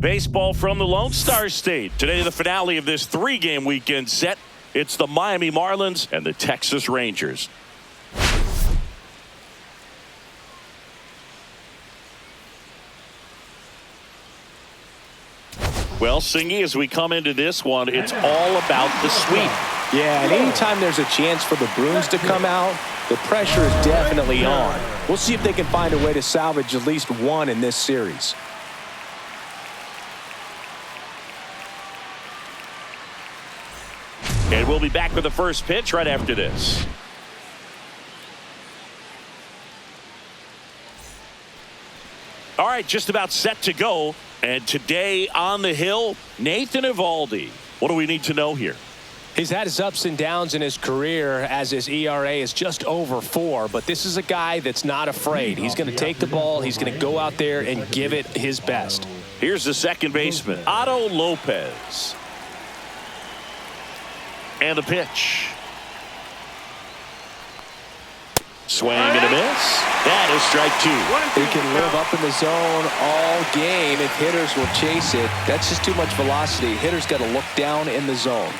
Baseball from the Lone Star State. Today, the finale of this 3-game weekend set. It's the Miami Marlins and the Texas Rangers. Well, Singy, as we come into this one, it's all about the sweep. Yeah, and anytime there's a chance for the Bruins to come out, the pressure is definitely on. We'll see if they can find a way to salvage at least one in this series. And we'll be back with the first pitch right after this. All right, just about set to go. And today on the hill, Nathan Eovaldi. What do we need to know here? He's had his ups and downs in his career as his ERA is just over 4. But this is a guy that's not afraid. He's going to take the ball. He's going to go out there and give it his best. Here's the second baseman, Otto Lopez. And the pitch. Swing and a miss. That is strike 2. He can live up in the zone all game if hitters will chase it. That's just too much velocity. Hitters got to look down in the zone.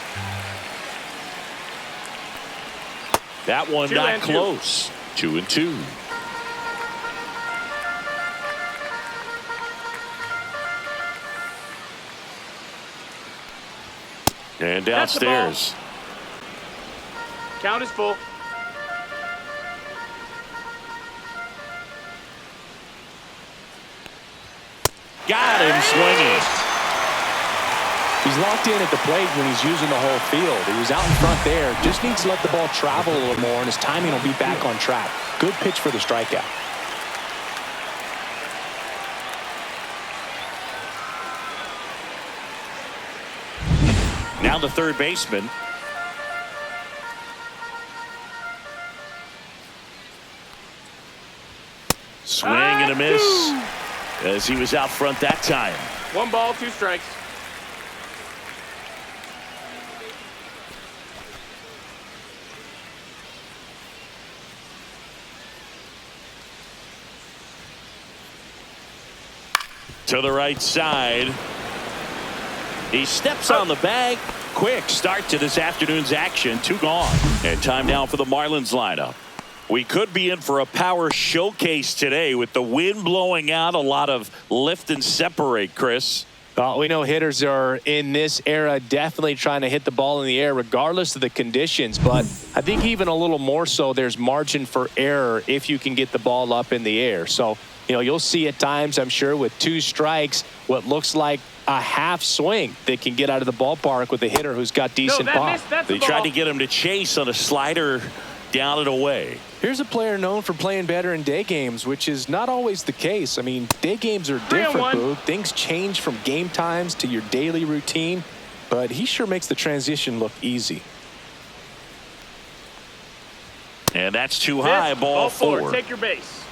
That one not close. 2-2. And downstairs. Count is full. Got him swinging. He's locked in at the plate when he's using the whole field. He was out in front there. Just needs to let the ball travel a little more, and his timing will be back on track. Good pitch for the strikeout. Now the third baseman. Swing and a miss as he was out front that time. 1 ball, 2 strikes. To the right side. He steps on the bag. Quick start to this afternoon's action. 2 gone. And time now for the Marlins lineup. We could be in for a power showcase today with the wind blowing out. A lot of lift and separate, Chris. We know hitters are in this era definitely trying to hit the ball in the air regardless of the conditions. But I think even a little more so there's margin for error if you can get the ball up in the air. So, you'll see at times, I'm sure, with 2 strikes, what looks like a half swing that can get out of the ballpark with a hitter who's got decent pop. They tried to get him to chase on a slider down and away. Here's a player known for playing better in day games, which is not always the case. I mean, day games are different, Boog. Things change from game times to your daily routine, but he sure makes the transition look easy. And that's too high. Ball 4. Take your base.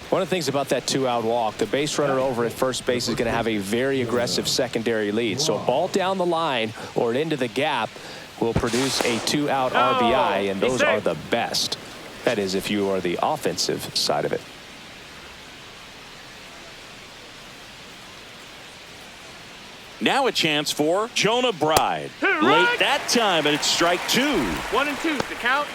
One of the things about that 2-out walk, the base runner over at first base is going to have a very aggressive secondary lead. So a ball down the line or into the gap will produce a 2-out RBI, and those are the best. That is, if you are the offensive side of it. Now a chance for Jonah Bride. Late that time, and it's strike 2. 1 and 2 to count.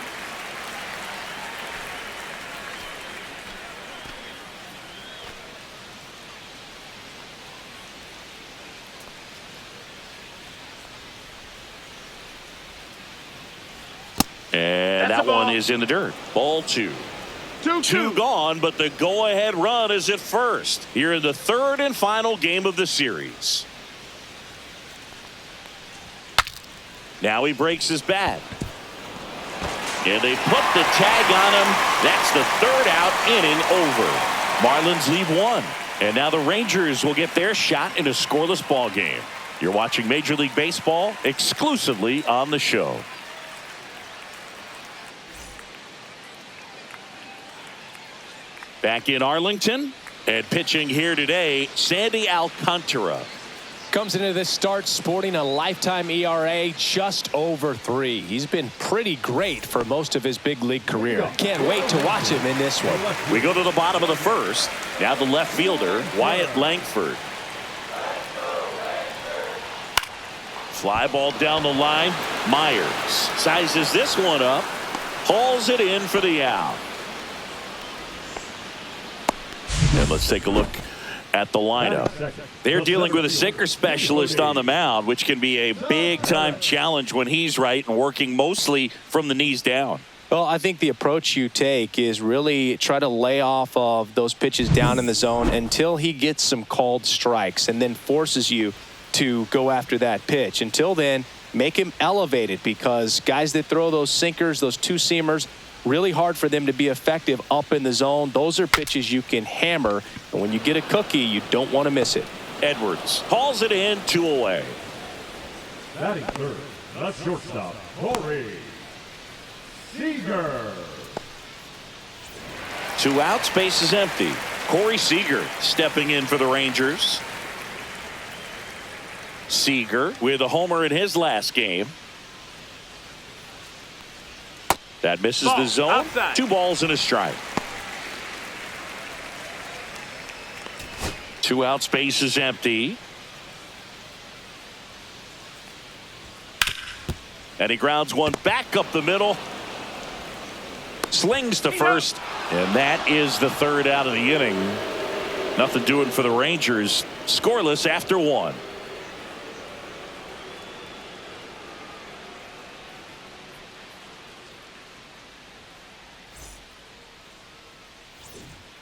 And that one is in the dirt. Ball 2. 2 gone, but the go-ahead run is at first. Here in the third and final game of the series. Now he breaks his bat. And they put the tag on him. That's the 3rd out, inning over. Marlins leave 1. And now the Rangers will get their shot in a scoreless ball game. You're watching Major League Baseball exclusively on the show. Back in Arlington, and pitching here today, Sandy Alcantara. Comes into this start sporting a lifetime ERA just over 3. He's been pretty great for most of his big league career. Can't wait to watch him in this one. We go to the bottom of the first. Now the left fielder, Wyatt Langford. Fly ball down the line. Myers sizes this one up. Hauls it in for the out. And let's take a look at the lineup. They're dealing with a sinker specialist on the mound, which can be a big-time challenge when he's right and working mostly from the knees down. Well, I think the approach you take is really try to lay off of those pitches down in the zone until he gets some called strikes and then forces you to go after that pitch. Until then, make him elevated, because guys that throw those sinkers, those two-seamers, really hard for them to be effective up in the zone. Those are pitches you can hammer, and when you get a cookie, you don't want to miss it. Edwards hauls it in, 2 away. Batting third, the shortstop, Corey Seager. 2 outs, base is empty. Corey Seager stepping in for the Rangers. Seager with a homer in his last game. That misses the zone. Outside. 2 balls and a strike. 2 outs, base is empty. And he grounds one back up the middle. Slings to first. And that is the 3rd out of the inning. Nothing doing for the Rangers. Scoreless after 1.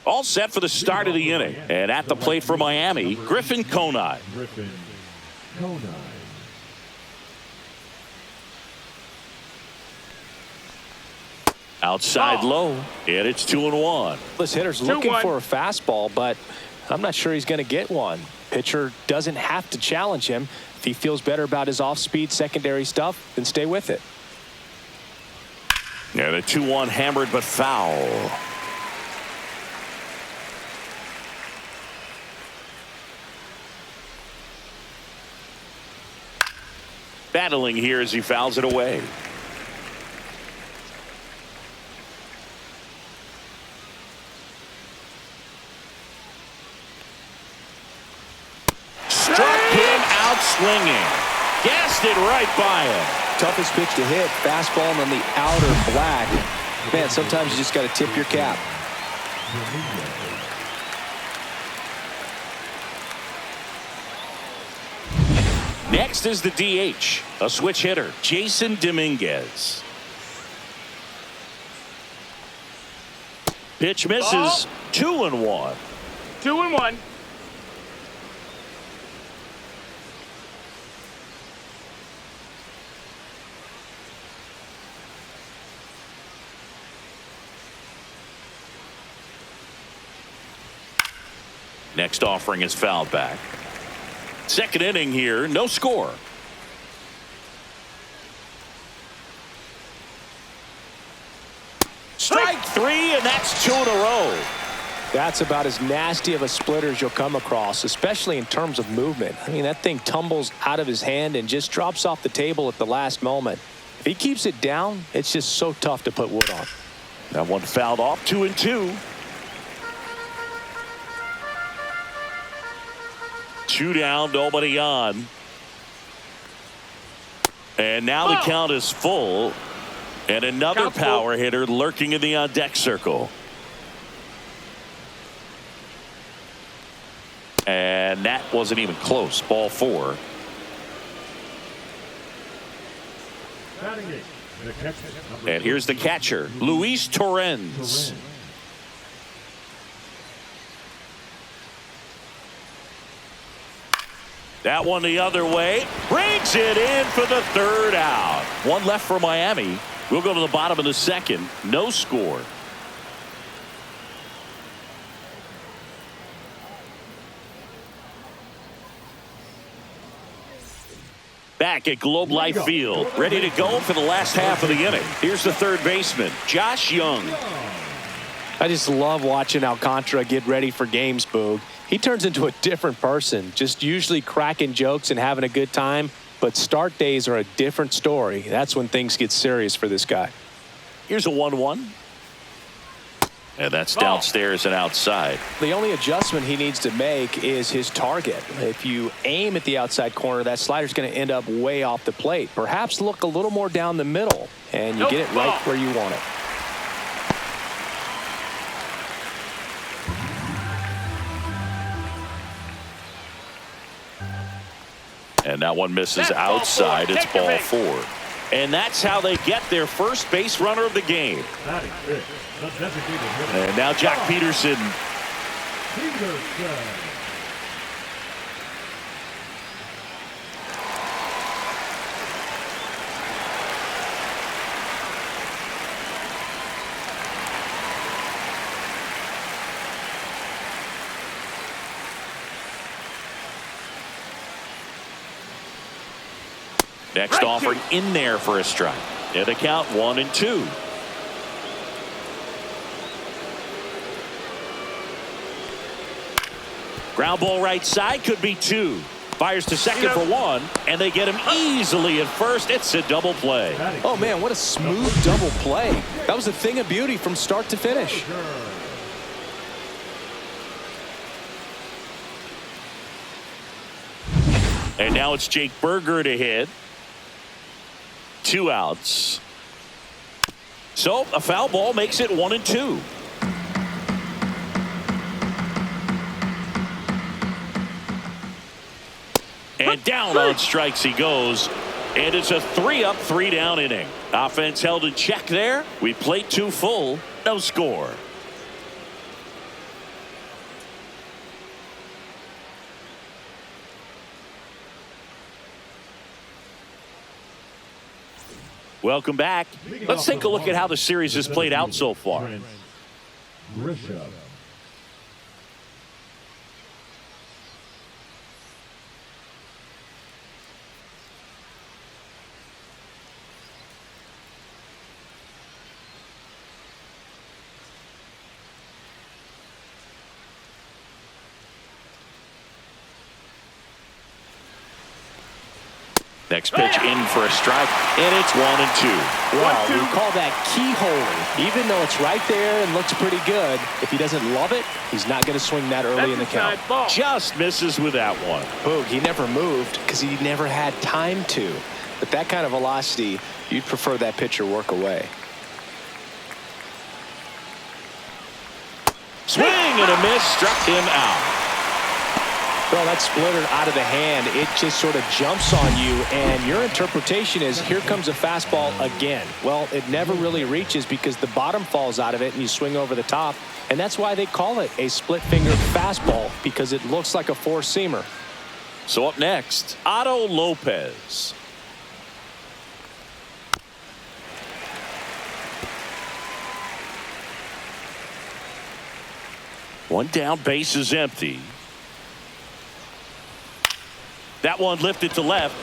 All set for the start of the inning. And at the plate for Miami, Griffin Conine. Outside low, and it's 2-1. This hitter's looking for a fastball, but I'm not sure he's going to get one. Pitcher doesn't have to challenge him. If he feels better about his off-speed secondary stuff, then stay with it. And a 2-1 hammered but foul. Battling here as he fouls it away. Struck him out swinging. Gassed it right by him. Toughest pitch to hit, fastball on the outer black. Man, sometimes you just got to tip your cap. Next is the DH, a switch hitter, Jason Dominguez. Pitch misses. 2-1. 2-1. Next offering is fouled back. Second inning here, no score. Strike 3, and that's 2 in a row. That's about as nasty of a splitter as you'll come across, especially in terms of movement. I mean, that thing tumbles out of his hand and just drops off the table at the last moment. If he keeps it down, it's just so tough to put wood on. That one fouled off. 2-2. 2 down, nobody on. And now the count is full. And another power hitter lurking in the on-deck circle. And that wasn't even close. Ball 4. And here's the catcher, Luis Torrens. That one the other way. Brings it in for the 3rd out. One left for Miami. We'll go to the bottom of the 2nd. No score. Back at Globe Life Field, ready to go for the last half of the inning. Here's the 3rd baseman, Josh Young. I just love watching Alcantara get ready for games, Boog. He turns into a different person, just usually cracking jokes and having a good time. But start days are a different story. That's when things get serious for this guy. Here's a 1-1. And that's downstairs and outside. The only adjustment he needs to make is his target. If you aim at the outside corner, that slider's going to end up way off the plate. Perhaps look a little more down the middle, and you get it right where you want it. And that one misses outside. It's ball 4. And that's how they get their first base runner of the game. And now Jack Peterson. Next offering in there for a strike. And a count 1-2. Ground ball right side, could be 2. Fires to second for 1, and they get him easily at first. It's a double play. Oh man, what a smooth double play. That was a thing of beauty from start to finish. And now it's Jake Berger to hit. 2 outs. So a foul ball makes it 1-2. And down on strikes he goes. And it's a 3-up, 3-down inning. Offense held in check there. We played 2 full. No score. Welcome back. Let's take a look at how the series has played out so far. Next pitch in for a strike, and it's 1-2. Wow, we call that keyhole. Even though it's right there and looks pretty good, if he doesn't love it, he's not going to swing that early in the count. Just misses with that one. Boog, he never moved because he never had time to. But that kind of velocity, you'd prefer that pitcher work away. Swing and a miss, struck him out. Well, that splitter out of the hand, it just sort of jumps on you, and your interpretation is, here comes a fastball again. Well, it never really reaches because the bottom falls out of it and you swing over the top, and that's why they call it a split-finger fastball, because it looks like a four-seamer. So up next, Otto Lopez. One down, base is empty. That one lifted to left.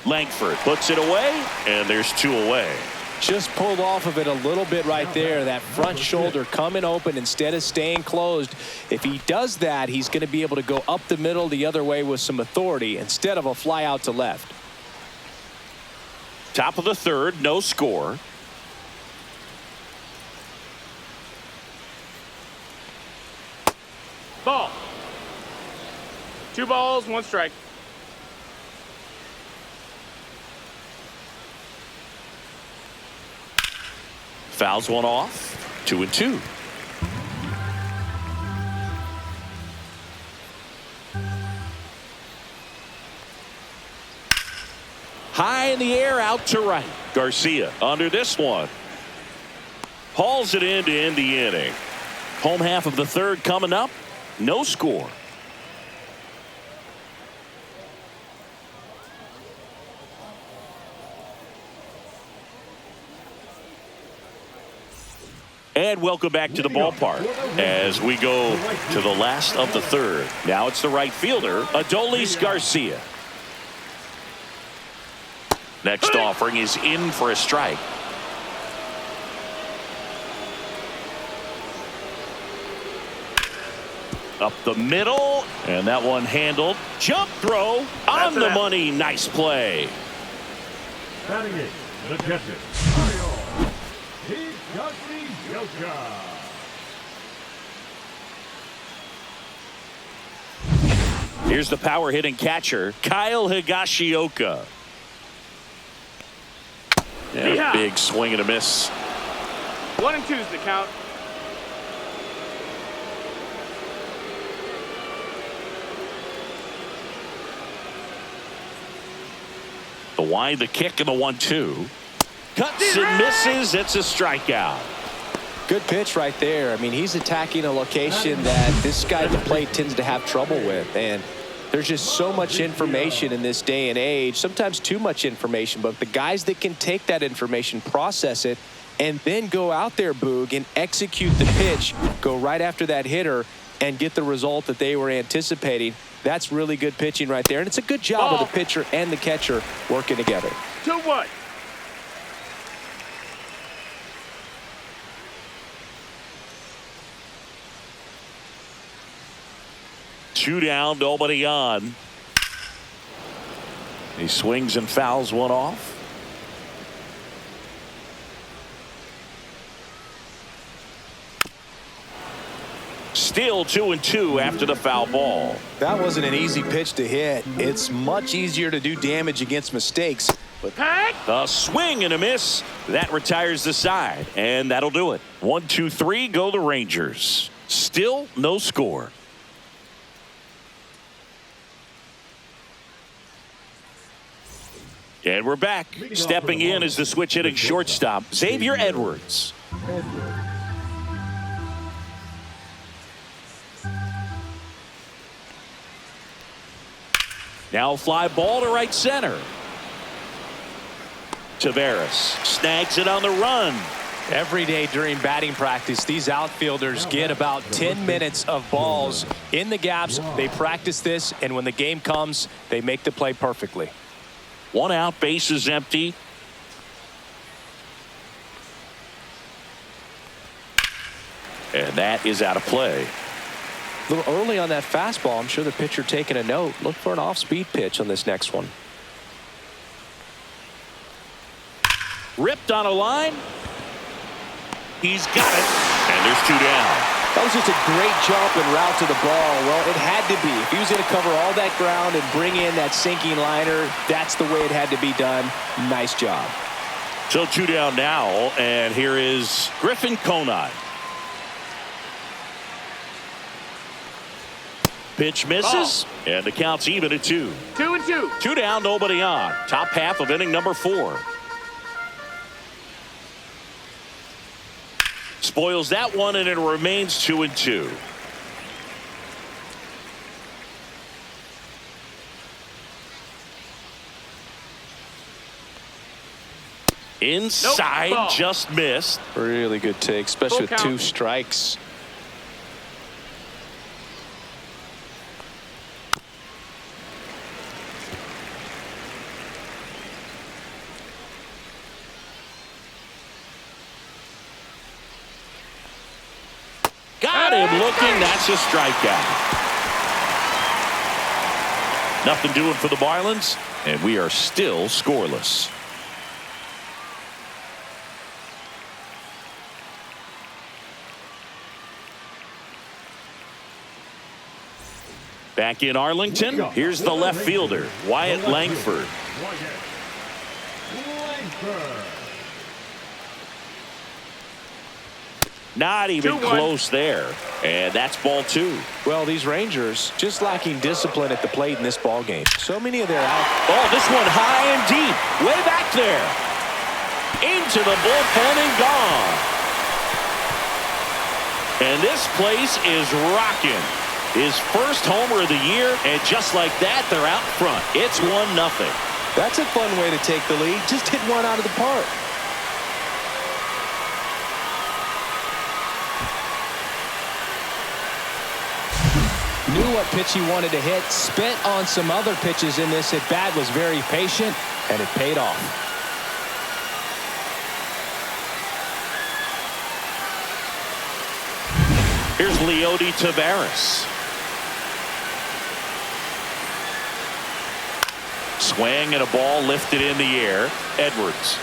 Langford puts it away, and there's 2 away. Just pulled off of it a little bit right there. That front shoulder coming open instead of staying closed. If he does that, he's going to be able to go up the middle the other way with some authority instead of a fly out to left. Top of the 3rd, no score. Ball. 2 balls, 1 strike. Fouls one off. 2-2. High in the air, out to right. Garcia under this one. Hauls it in to end the inning. Home half of the 3rd coming up. No score. And welcome back to the ballpark as we go to the last of the 3rd. Now it's the right fielder, Adolis Garcia. Next offering is in for a strike. Up the middle, and that one handled. Jump throw on the money. Nice play. Batting 8, the catcher, Here's the power hitting catcher, Kyle Higashioka. Yeah, big swing and a miss. 1 and 2's the count. The wide, the kick, and the 1-2. Cuts and misses. It's a strikeout. Good pitch right there. I mean, he's attacking a location that this guy at the plate tends to have trouble with. And there's just so much information in this day and age, sometimes too much information. But the guys that can take that information, process it, and then go out there, Boog, and execute the pitch, go right after that hitter, and get the result that they were anticipating. That's really good pitching right there. And it's a good job of the pitcher and the catcher working together. 2-1. Two down, nobody on. He swings and fouls one off. Still 2-2 after the foul ball. That wasn't an easy pitch to hit. It's much easier to do damage against mistakes. But a swing and a miss. That retires the side, and that'll do it. 1-2-3, go the Rangers. Still no score. And we're back. Stepping in is the switch hitting shortstop, Xavier Edwards. Now fly ball to right center. Taveras snags it on the run. Every day during batting practice, these outfielders get about 10 minutes of balls in the gaps. They practice this, and when the game comes, they make the play perfectly. 1 out, base is empty. And that is out of play. A little early on that fastball. I'm sure the pitcher taking a note. Look for an off-speed pitch on this next one. Ripped on a line. He's got it. And there's 2 down. That was just a great jump and route to the ball. Well, it had to be. If he was going to cover all that ground and bring in that sinking liner, that's the way it had to be done. Nice job. So 2 down now, and here is Griffin Conine. Pitch misses, and the count's even at 2. 2-2. 2 down, nobody on. Top half of inning number 4. Spoils that one, and it remains 2-2. Inside, nope. just missed. Really good take, especially with 2 strikes. Got him looking. That's a strikeout. Nothing doing for the Marlins, and we are still scoreless. Back in Arlington, here's the left fielder, Wyatt Langford. Not even close there. And that's ball 2. Well, these Rangers just lacking discipline at the plate in this ball game. So many of their out. Oh, this one high and deep. Way back there. Into the bullpen and gone. And this place is rocking. His first homer of the year, and just like that, they're out front. It's 1-0. That's a fun way to take the lead. Just hit one out of the park. Knew what pitch he wanted to hit, spent on some other pitches in this at bat, was very patient, and it paid off. Here's Leody Taveras. Swing and a ball lifted in the air. Edwards.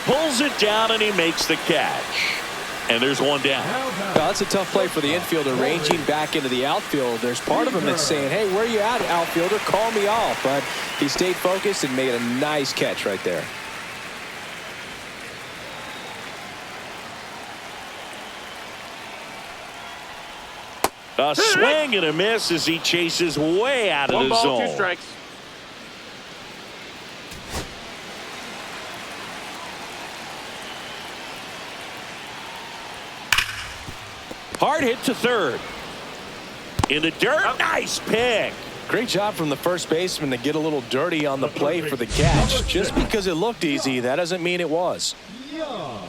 Pulls it down, and he makes the catch. And there's one down. Well, that's a tough play for the infielder, ranging back into the outfield. There's part of him that's saying, hey, where you at, outfielder? Call me off. But he stayed focused and made a nice catch right there. A swing and a miss as he chases way out of the zone. 1 ball, 2 strikes. Hard hit to third. In the dirt. Nice pick. Great job from the first baseman to get a little dirty on the play for the catch. Just because it looked easy, that doesn't mean it was. Young.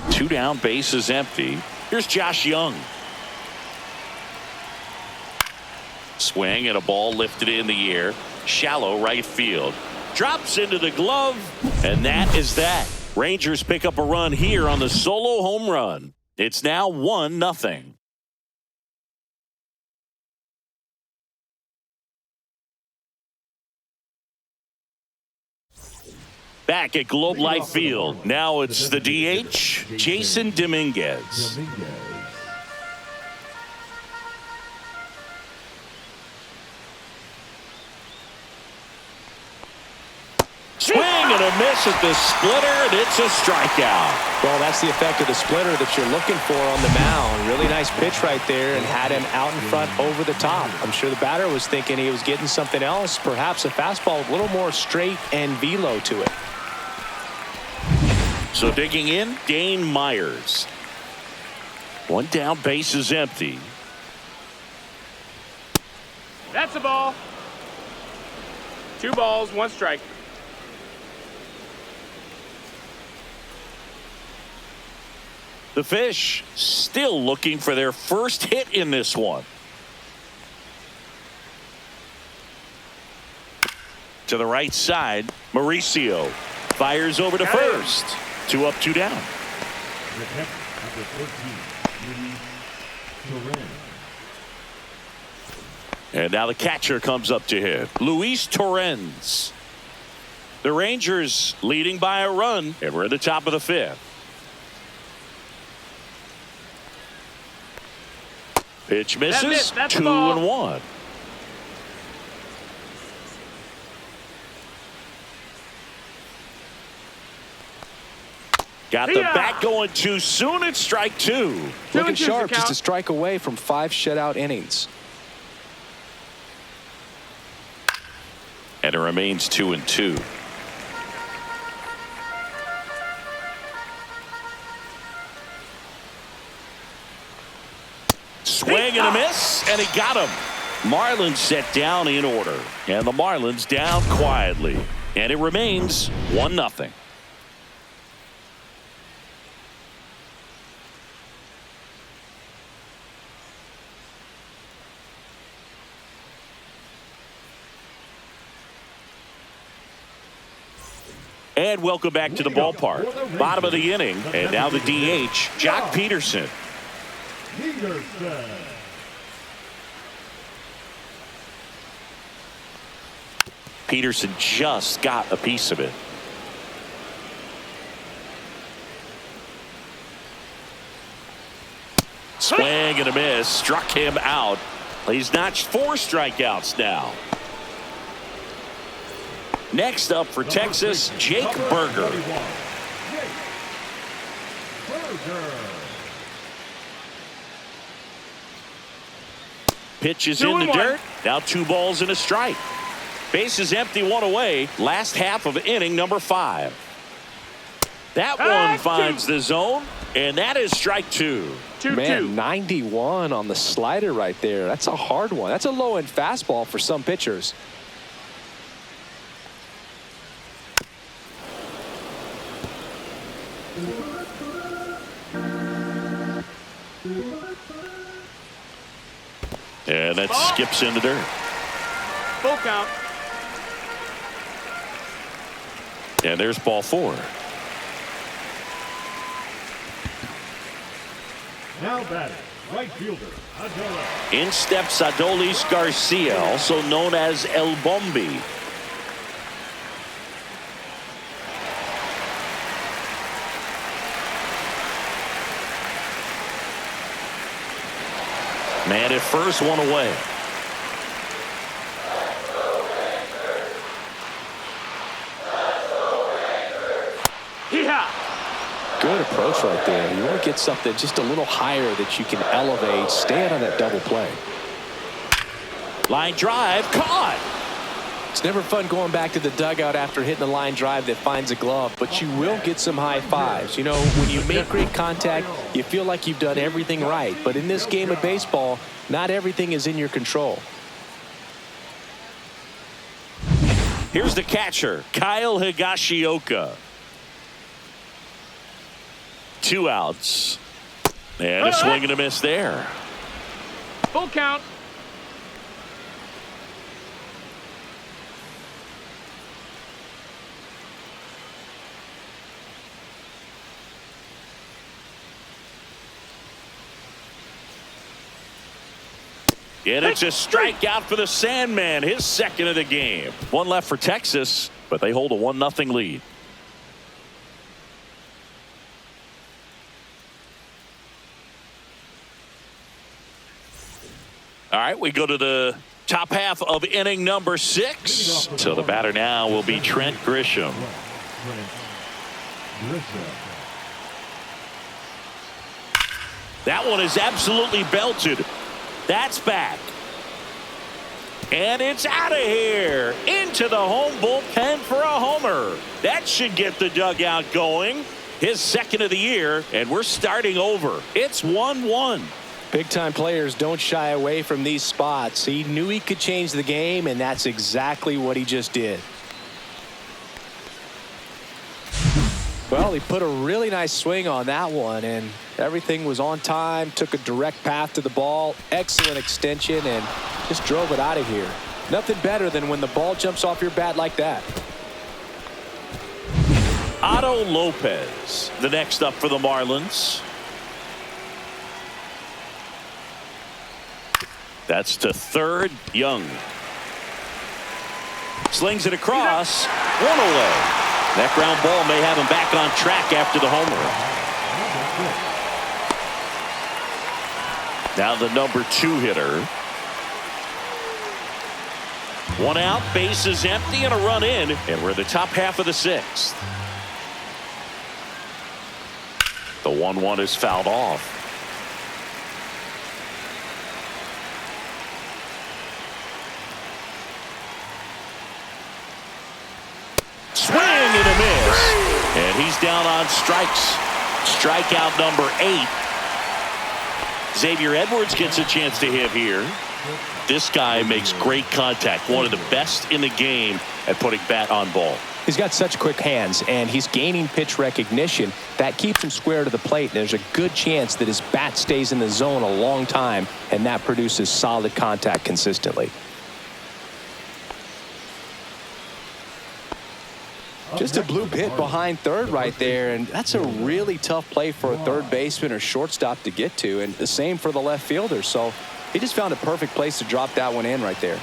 Two down, base is empty. Here's Josh Young. Swing and a ball lifted in the air. Shallow right field. Drops into the glove, and that is that. Rangers pick up a run here on the solo home run. It's now 1-0. Back at Globe Life Field. Now it's the DH, Jason Dominguez. Swing and a miss at the splitter, and it's a strikeout. Well, that's the effect of the splitter that you're looking for on the mound. Really nice pitch right there and had him out in front over the top. I'm sure the batter was thinking he was getting something else, perhaps a fastball with a little more straight and velo to it. So digging in, Dane Myers. One down, base is empty. That's a ball. 2 balls, 1 strike. The Fish still looking for their first hit in this one. To the right side, Mauricio fires over to first. 2 up, 2 down. The catcher, number 13, Luis Torrens. And now the catcher comes up to hit, Luis Torrens. The Rangers leading by a run, and we're at the top of the 5th. Pitch misses. That's 2-1. Got the bat going too soon. It's strike 2. Looking sharp, just a strike away from 5 shutout innings. And it remains 2-2. Swing and a miss, and he got him. Marlins set down in order, and the Marlins down quietly, and it remains 1-0. And welcome back to the ballpark. Bottom of the inning, and now the DH, Jock Peterson. Peterson just got a piece of it. Swing and a miss, struck him out. He's notched 4 strikeouts now. Next up for Texas, Jake Burger. Pitch is in the dirt. Now 2 balls and a strike. Base is empty, 1 away. Last half of inning number 5. That one finds the zone, and that is strike 2. Man, 91 on the slider right there. That's a hard one. That's a low-end fastball for some pitchers. And that skips in the dirt. Full count. And there's ball 4. Now batting, Right fielder, Adolis. In steps Adolis Garcia, also known as El Bombi. Man at first, one away. Yeah. Good approach right there. You want to get something just a little higher that you can elevate. Stay out on that double play. Line drive, caught. It's never fun going back to the dugout after hitting a line drive that finds a glove, but you will get some high fives. You know, when you make great contact, you feel like you've done everything right. But in this game of baseball, not everything is in your control. Here's the catcher, Kyle Higashioka. 2 outs. And a swing and a miss there. Full count. And it's a strikeout for the Sandman, his second of the game. One left for Texas, but they hold a 1-0 lead. All right, we go to the top half of inning number 6. So the batter now will be Trent Grisham. That one is absolutely belted. That's back. And it's out of here. Into the home bullpen for a homer. That should get the dugout going. His second of the year, and we're starting over. It's 1-1. Big-time players don't shy away from these spots. He knew he could change the game, and that's exactly what he just did. Well, he put a really nice swing on that one, and everything was on time, took a direct path to the ball, excellent extension, and just drove it out of here. Nothing better than when the ball jumps off your bat like that. Otto Lopez, the next up for the Marlins. That's to third, Young. Slings it across, one away. That ground ball may have him back on track after the homer. Now the number 2 hitter. 1 out, base is empty, and a run in, and we're in the top half of the 6th. The 1-1 is fouled off. Swing and a miss. And he's down on strikes. Strikeout number 8. Xavier Edwards gets a chance to hit here. This guy makes great contact. One of the best in the game at putting bat on ball. He's got such quick hands, and he's gaining pitch recognition. That keeps him square to the plate, and there's a good chance that his bat stays in the zone a long time, and that produces solid contact consistently. Just a bloop hit behind third right there, and that's a really tough play for a third baseman or shortstop to get to, and the same for the left fielder. So he just found a perfect place to drop that one in right there.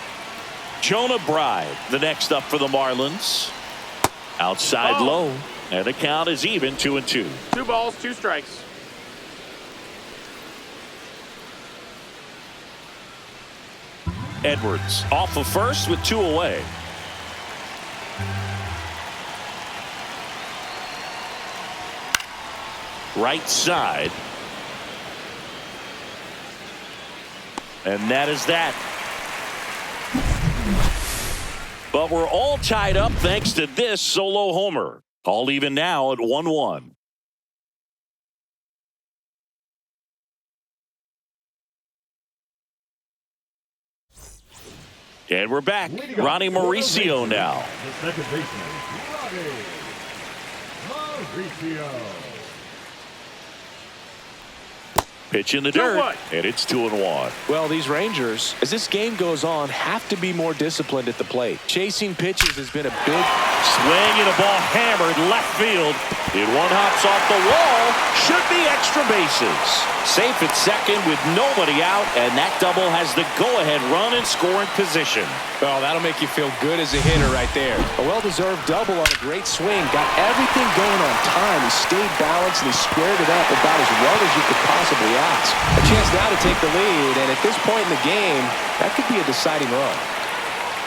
Jonah Bride, the next up for the Marlins. Outside low, and the count is even, 2-2. 2 balls, 2 strikes. Edwards off of first with 2 away. Right side. And that is that. But we're all tied up thanks to this solo homer. All even now at 1-1. And we're back. Ronnie Mauricio now. The second baseman, Ronnie Mauricio. Pitch in the dirt, and it's 2-1. Well, these Rangers, as this game goes on, have to be more disciplined at the plate. Chasing pitches has been a big swing, and a ball hammered left field. It one hops off the wall. Should be extra bases. Safe at second with nobody out, and that double has the go-ahead run in scoring position. Oh, that'll make you feel good as a hitter right there. A well-deserved double on a great swing. Got everything going on time. He stayed balanced, and he squared it up about as well as you could possibly ask. A chance now to take the lead, and at this point in the game, that could be a deciding run.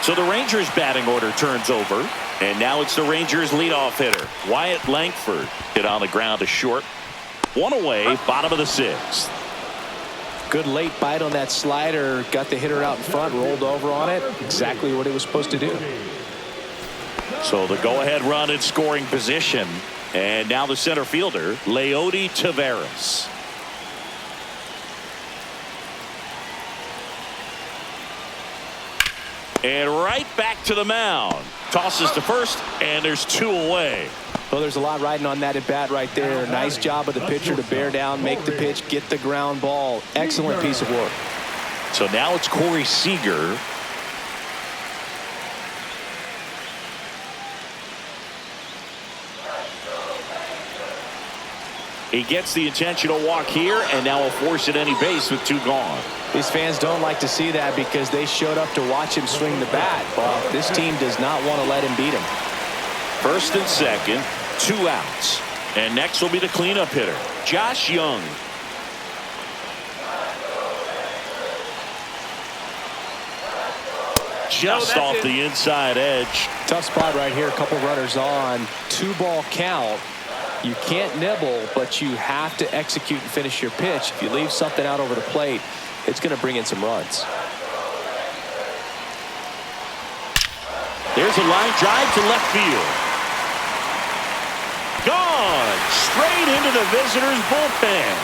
So the Rangers' batting order turns over, and now it's the Rangers' leadoff hitter, Wyatt Langford. Hit on the ground to short. One away, bottom of the sixth. Good late bite on that slider. Got the hitter out in front, rolled over on it. Exactly what it was supposed to do. So the go-ahead run in scoring position. And now the center fielder, Leody Taveras. And right back to the mound. Tosses to first, and there's two away. Well, there's a lot riding on that at bat right there. Nice job of the pitcher to bear down, make the pitch, get the ground ball. Excellent piece of work. So now it's Corey Seager. He gets the intentional walk here, and now will force at any base with two gone. These fans don't like to see that because they showed up to watch him swing the bat. But this team does not want to let him beat him. First and second, two outs. And next will be the cleanup hitter, Josh Young. Just off the inside edge. Tough spot right here. A couple runners on. 2-ball count. You can't nibble, but you have to execute and finish your pitch. If you leave something out over the plate, it's going to bring in some runs. There's a line drive to left field. Gone straight into the visitors' bullpen.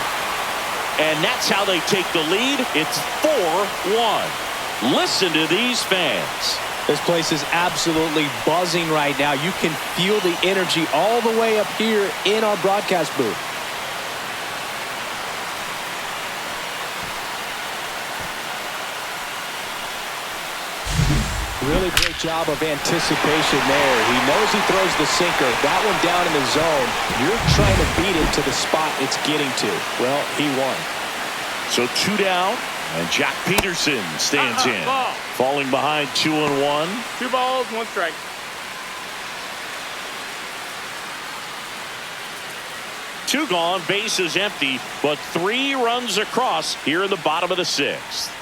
And that's how they take the lead. It's 4-1. Listen to these fans. This place is absolutely buzzing right now. You can feel the energy all the way up here in our broadcast booth. Really great job of anticipation there. He knows he throws the sinker. That one down in the zone. You're trying to beat it to the spot it's getting to. Well, he won. So two down, and Jack Peterson stands in. Ball. Falling behind 2-1. 2 balls, 1 strike. Two gone, bases empty, but 3 runs across here in the bottom of the sixth.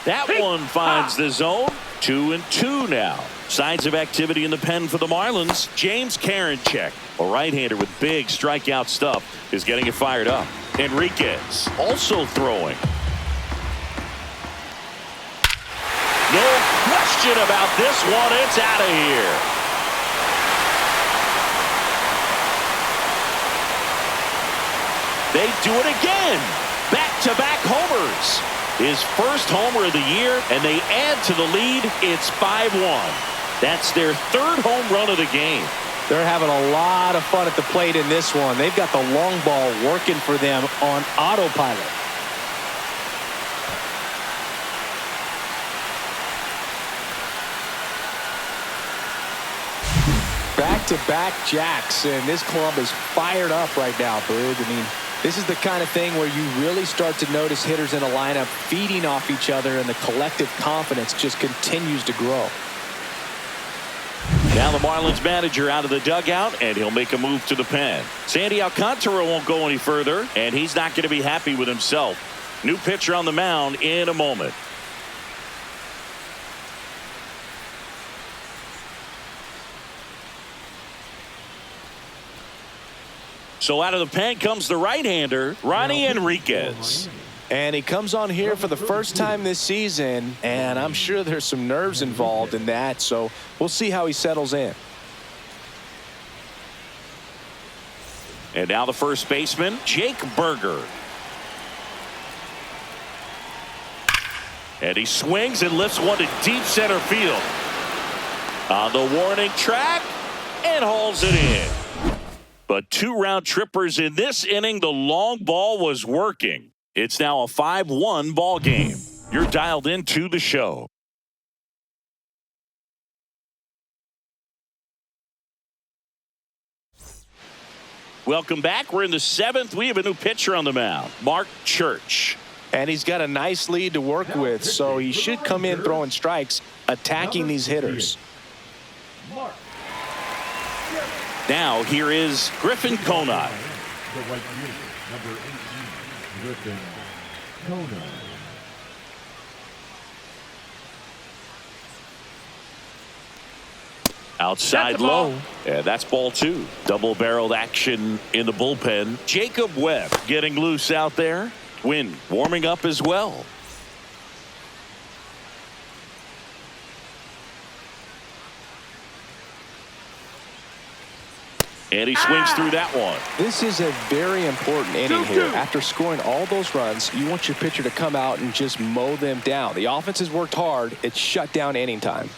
That one finds the zone. 2-2 now. Signs of activity in the pen for the Marlins. James Karinchak, a right-hander with big strikeout stuff, is getting it fired up. Enriquez also throwing. No question about this one. It's out of here. They do it again. Back-to-back homers. His first homer of the year, and they add to the lead. It's 5-1. That's their 3rd home run of the game. They're having a lot of fun at the plate in this one. They've got the long ball working for them on autopilot. Back-to-back jacks, and this club is fired up right now, Boog. I mean, this is the kind of thing where you really start to notice hitters in a lineup feeding off each other, and the collective confidence just continues to grow. Now the Marlins manager out of the dugout, and he'll make a move to the pen. Sandy Alcantara won't go any further, and he's not going to be happy with himself. New pitcher on the mound in a moment. So out of the pen comes the right-hander, Ronnie Enriquez. And he comes on here for the first time this season, and I'm sure there's some nerves involved in that, so we'll see how he settles in. And now the first baseman, Jake Berger. And he swings and lifts one to deep center field. On the warning track, and hauls it in. But 2 round trippers in this inning. The long ball was working. It's now a 5-1 ball game. You're dialed into the show. Welcome back. We're in the 7th. We have a new pitcher on the mound, Mark Church. And he's got a nice lead to work with, so he should come in throwing strikes, attacking these hitters. Now here is Griffin Conine. The right fielder, number 18, Griffin Conine. Outside low. Yeah, that's ball 2. Double-barreled action in the bullpen. Jacob Webb getting loose out there. Wind warming up as well. And he swings through that one. This is a very important inning here. After scoring all those runs, you want your pitcher to come out and just mow them down. The offense has worked hard. It's shut down inning time.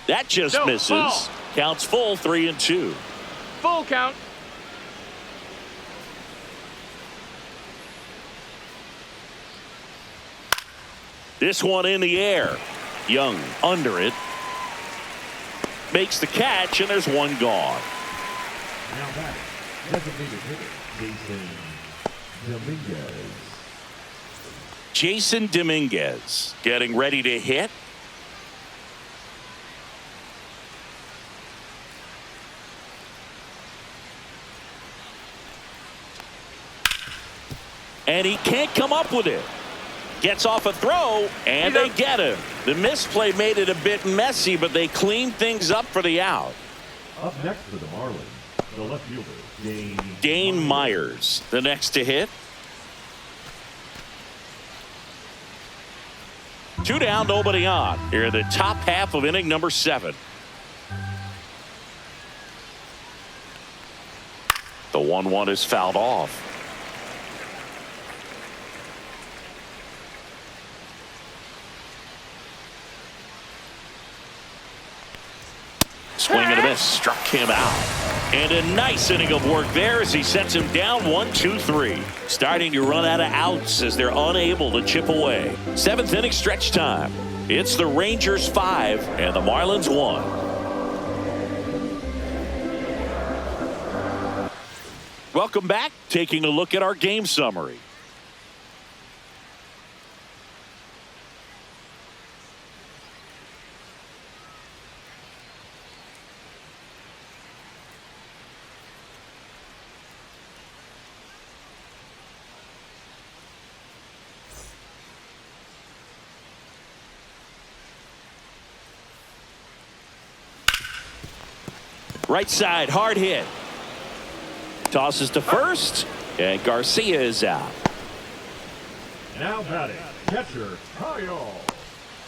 That just misses. Ball. Counts full, 3-2. Full count. This one in the air. Young under it. Makes the catch, and there's one gone. Now back, designated hitter, Jason Dominguez. Jason Dominguez getting ready to hit. And he can't come up with it. Gets off a throw, and they get him. The misplay made it a bit messy, but they cleaned things up for the out. Up next for the Marlins, the left fielder, Dane Myers, the next to hit. 2 down, nobody on. Here in the top half of inning number 7. The 1-1 is fouled off. Swing and a miss, struck him out. And a nice inning of work there as he sets him down 1-2-3. Starting to run out of outs as they're unable to chip away. 7th inning stretch time. It's the Rangers 5 and the Marlins 1. Welcome back. Taking a look at our game summary. Right side, hard hit. Tosses to first, and Garcia is out. Now batting, catcher Kyle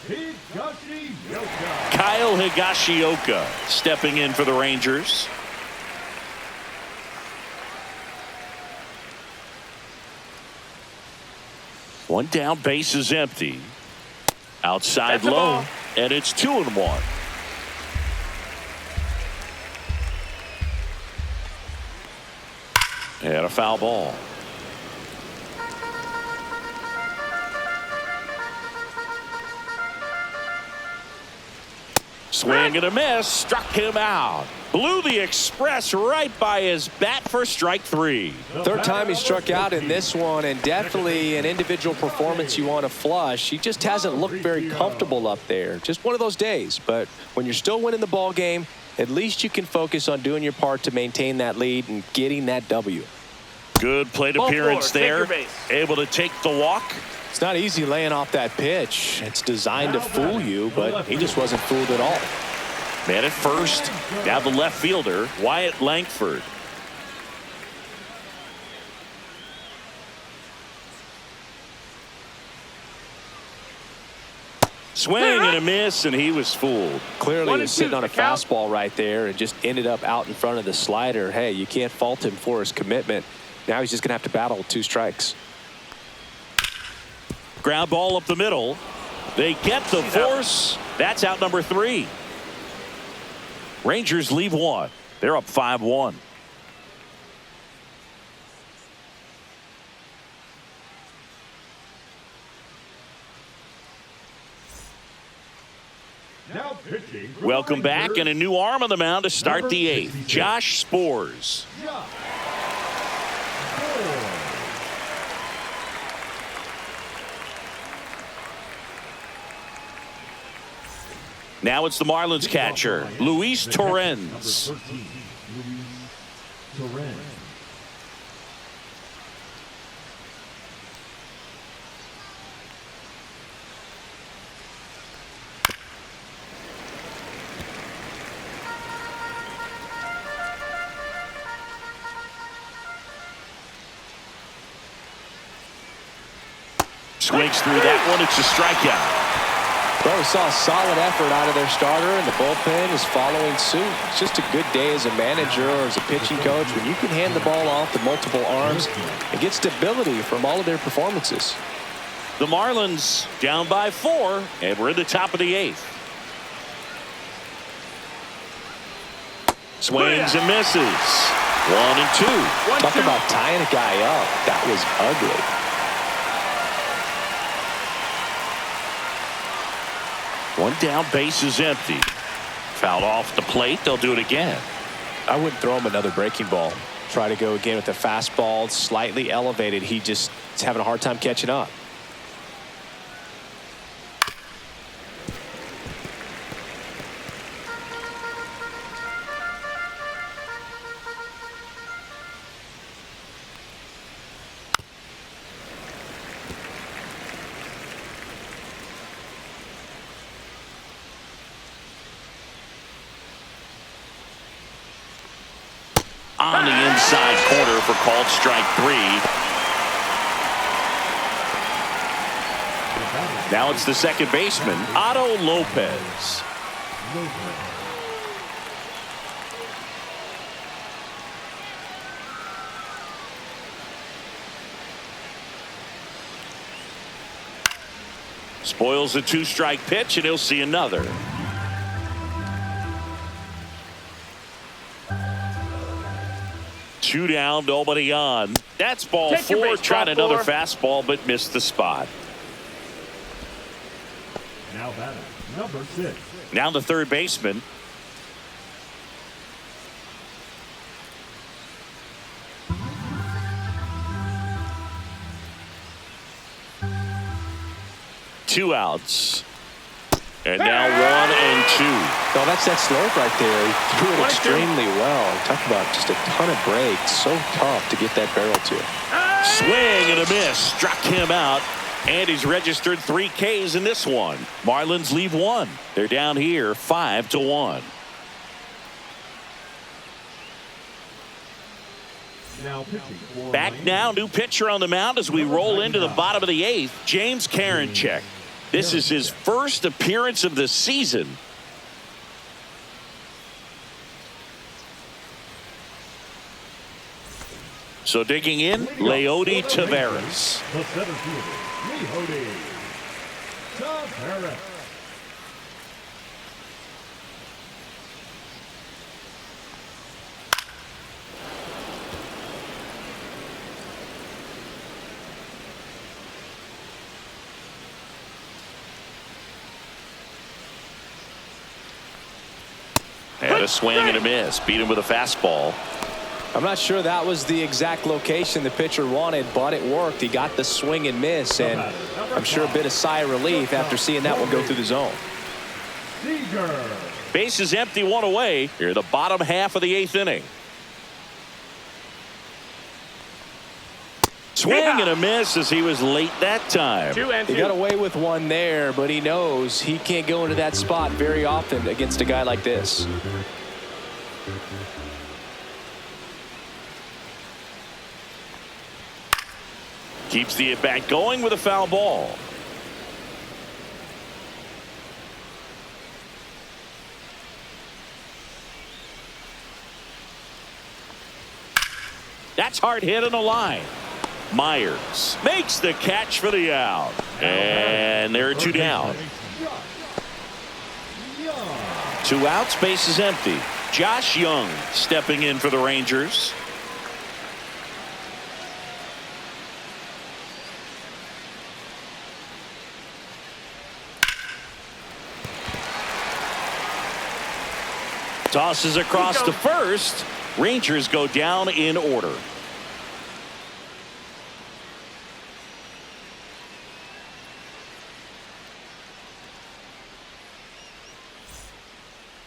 Higashioka. Kyle Higashioka stepping in for the Rangers. One down, base is empty. Outside low, and it's 2-1. And a foul ball. Swing and a miss, struck him out. Blew the express right by his bat for strike 3. Third time he struck out in this one, and definitely an individual performance you want to flush. He just hasn't looked very comfortable up there. Just one of those days. But when you're still winning the ball game, at least you can focus on doing your part to maintain that lead and getting that W. Good plate appearance there. Able to take the walk. It's not easy laying off that pitch. It's designed to fool you, but he just wasn't fooled at all. Man at first. Now the left fielder, Wyatt Langford. Swing and a miss, and he was fooled. Clearly he was sitting on a fastball right there and just ended up out in front of the slider. Hey, you can't fault him for his commitment. Now he's just going to have to battle with 2 strikes. Ground ball up the middle. They get the force. That's out number 3. Rangers leave 1. They're up 5-1. Now pitching for the Welcome back, Rangers, and a new arm on the mound to start Number the 8th. 66. Josh Spores. Josh Ford. Now it's the Marlins catcher, Luis The catcher, Torrens. Number 13, Luis Torrens. Swings through that one. It's a strikeout. Well, we saw a solid effort out of their starter, and the bullpen is following suit. It's just a good day as a manager or as a pitching coach when you can hand the ball off to multiple arms and get stability from all of their performances. The Marlins down by 4, and we're in the top of the 8th. Swings and misses. 1 and 2. Talk about tying a guy up. That was ugly. One down, base is empty. Fouled off the plate. They'll do it again. I wouldn't throw him another breaking ball. Try to go again with the fastball, slightly elevated. He just is having a hard time catching up. On the inside corner for called strike 3. Now it's the second baseman, Otto Lopez. Spoils a 2-strike pitch, and he'll see another. Two down, nobody on. That's ball Take your 4. baseball, Tried another 4. fastball, but missed the spot. Now batting, number 6. Now the third baseman. Two outs. And now 1 and 2. No, that's that slope right there. He threw it 1 and 2. extremely well. Talk about just a ton of breaks. So tough to get that barrel to. Swing and a miss. Struck him out. And he's registered 3 Ks in this one. Marlins leave 1. They're down here 5-1. Now pitching for Back Miami, now, new pitcher on the mound as we roll into the bottom of the 8th. James Karinchak. This is his first appearance of the season. So digging in, Leody Taveras. the center fielder, Leody Taveras. And a swing and a miss. Beat him with a fastball. I'm not sure that was the exact location the pitcher wanted, but it worked. He got the swing and miss, and I'm sure a bit of sigh of relief after seeing that one go through the zone. Seager. Base is empty, 1 away. Here in the bottom half of the 8th inning. Swing and a miss as he was late that time. 2 and 2. He got away with one there, but he knows he can't go into that spot very often against a guy like this. Keeps the at-bat going with a foul ball. That's hard hit on the line. Myers makes the catch for the out. And there are 2 down. 2 outs, base is empty. Josh Young stepping in for the Rangers. Tosses across to first. Rangers go down in order.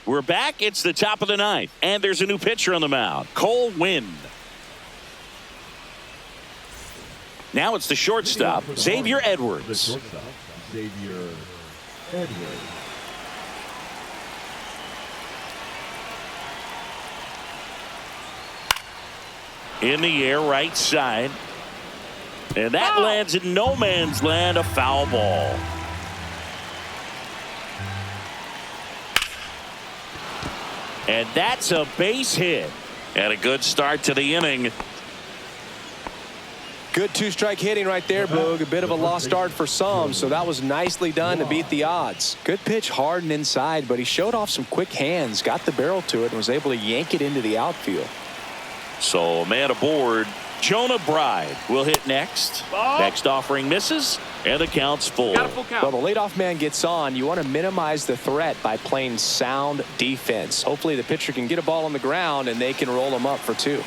We're back. It's the top of the ninth, and there's a new pitcher on the mound, Cole Winn. Now it's the shortstop, Xavier The Edwards. shortstop, Xavier Edwards. In the air, right side. And that lands in no man's land, a foul ball. And that's a base hit. And a good start to the inning. Good two-strike hitting right there, Boog. A bit of a lost start for some, so that was nicely done to beat the odds. Good pitch hard and inside, but he showed off some quick hands, got the barrel to it, and was able to yank it into the outfield. So a man aboard. Jonah Bride will hit next. Ball. Next offering misses, and the count's full. Got a full count. Well, the leadoff man gets on. You want to minimize the threat by playing sound defense. Hopefully the pitcher can get a ball on the ground, and they can roll him up for two.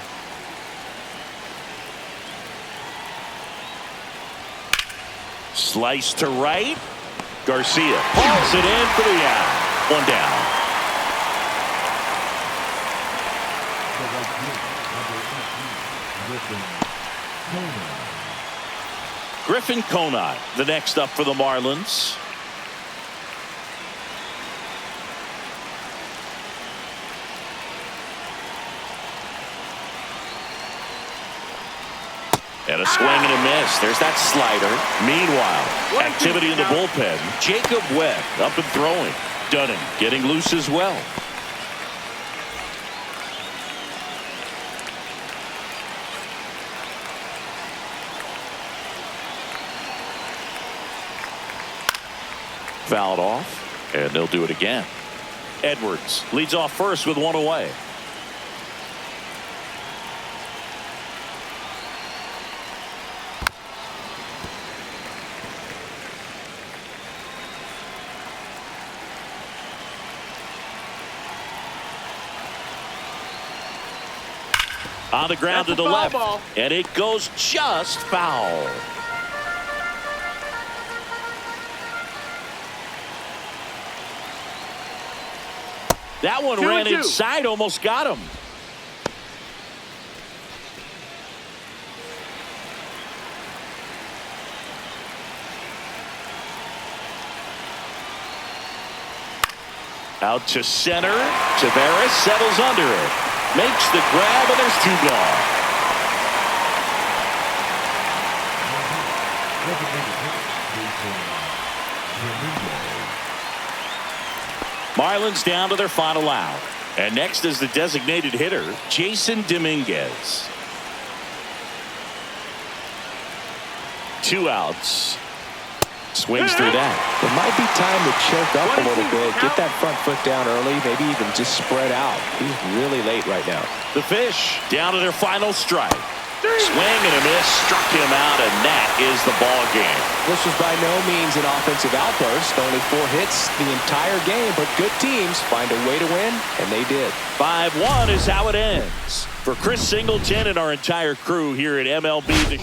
Slice to right. Garcia hauls it in for the out. One down. The right fielder, number 18, Griffin Conant, the next up for the Marlins. And a swing and a miss. There's that slider. Meanwhile, activity in the bullpen. Jacob Webb up and throwing. Dunning getting loose as well. Fouled off, and they'll do it again. Edwards leads off first with one away. On the ground to the left, and it goes just foul. That one ran inside, almost got him. Out to center. Tavares settles under it. Makes the grab, and there's two gone. Marlins down to their final out. And next is the designated hitter, Jason Dominguez. 2 outs. Swings through that. It might be time to choke up a little bit, get that front foot down early, maybe even just spread out. He's really late right now. The Fish down to their final strike. Swing and a miss, struck him out, and that is the ball game. This was by no means an offensive outburst. Only 4 hits the entire game, but good teams find a way to win, and they did. 5-1 is how it ends. For Chris Singleton and our entire crew here at MLB.